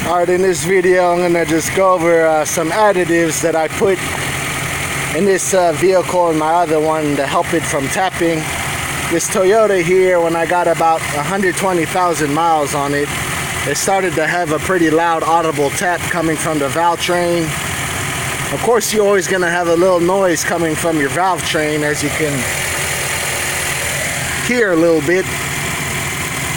Alright, in this video I'm gonna just go over some additives that I put in this vehicle and my other one to help it from tapping. This Toyota here, when I got about 120,000 miles on it, it started to have a pretty loud audible tap coming from the valve train. Of course, you're always gonna have a little noise coming from your valve train, as you can hear a little bit,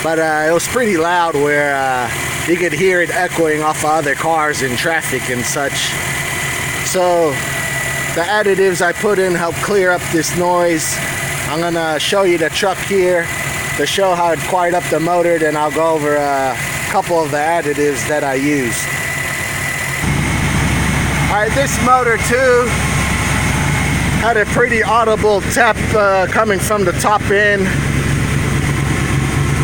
but it was pretty loud where you could hear it echoing off of other cars in traffic and such. So the additives I put in help clear up this noise. I'm gonna show you the truck here to show how it quiet up the motor, then I'll go over a couple of the additives that I use. Alright, this motor too had a pretty audible tap coming from the top end.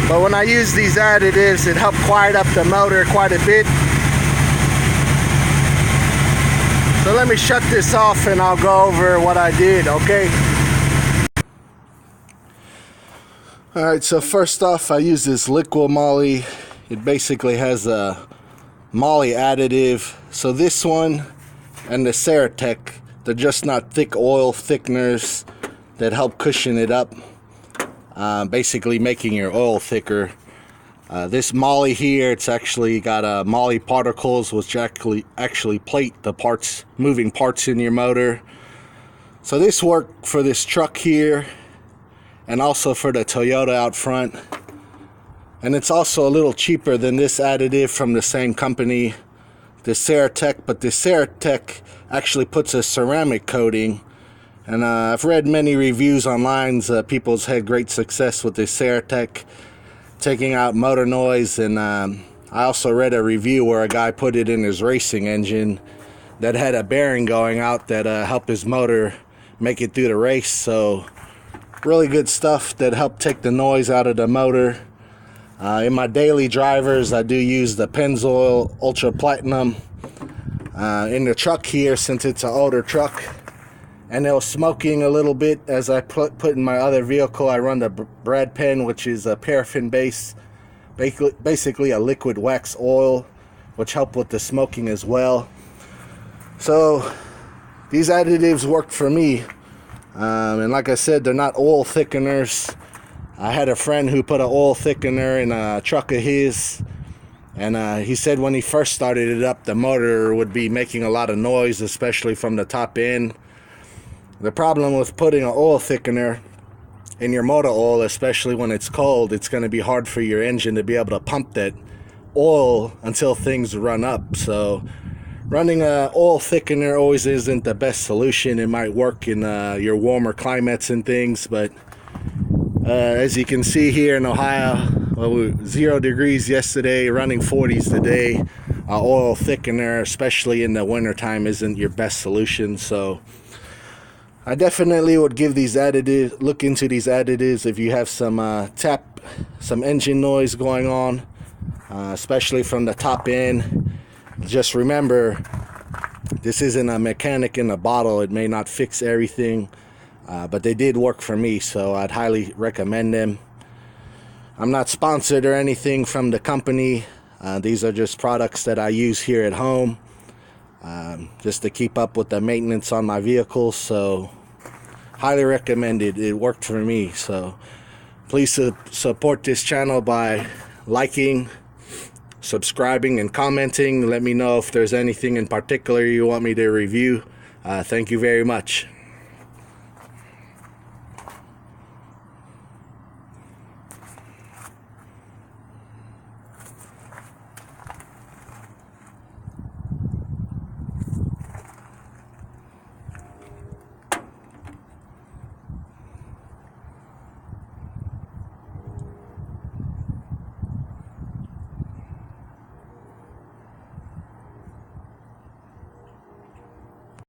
But when I use these additives, it helped quiet up the motor quite a bit. So let me shut this off and I'll go over what I did, okay? Alright, so first off, I use this liquid moly. It basically has a moly additive. So this one and the Ceratec, they're just not thick oil thickeners that help cushion it up. Basically making your oil thicker. This moly here, it's actually got moly particles which actually plate the parts, moving parts in your motor. So this worked for this truck here and also for the Toyota out front. And it's also a little cheaper than this additive from the same company, the Ceratec, but the Ceratec actually puts a ceramic coating. And I've read many reviews online. People's had great success with this Ceratec, taking out motor noise. And I also read a review where a guy put it in his racing engine that had a bearing going out that helped his motor make it through the race. So really good stuff that helped take the noise out of the motor. In my daily drivers, I do use the Pennzoil Ultra Platinum. In the truck here, since it's an older truck, and it was smoking a little bit as I put in my other vehicle, I run the Brad Pen, which is a paraffin base, basically a liquid wax oil, which helped with the smoking as well. So these additives worked for me, and like I said, they're not oil thickeners. I had a friend who put an oil thickener in a truck of his, and he said when he first started it up, the motor would be making a lot of noise, especially from the top end. The problem with putting an oil thickener in your motor oil, especially when it's cold, it's going to be hard for your engine to be able to pump that oil until things run up. So running an oil thickener always isn't the best solution. It might work in your warmer climates and things, but as you can see here in Ohio, well, 0 degrees yesterday, running 40s today. Oil thickener, especially in the wintertime, isn't your best solution. So I definitely would give these additives, look into these additives if you have some some engine noise going on, especially from the top end. Just remember, this isn't a mechanic in a bottle. It may not fix everything, but they did work for me, so I'd highly recommend them. I'm not sponsored or anything from the company. These are just products that I use here at home, just to keep up with the maintenance on my vehicles. So highly recommended. It worked for me. So please support this channel by liking, subscribing, and commenting. Let me know if there's anything in particular you want me to review. Thank you very much.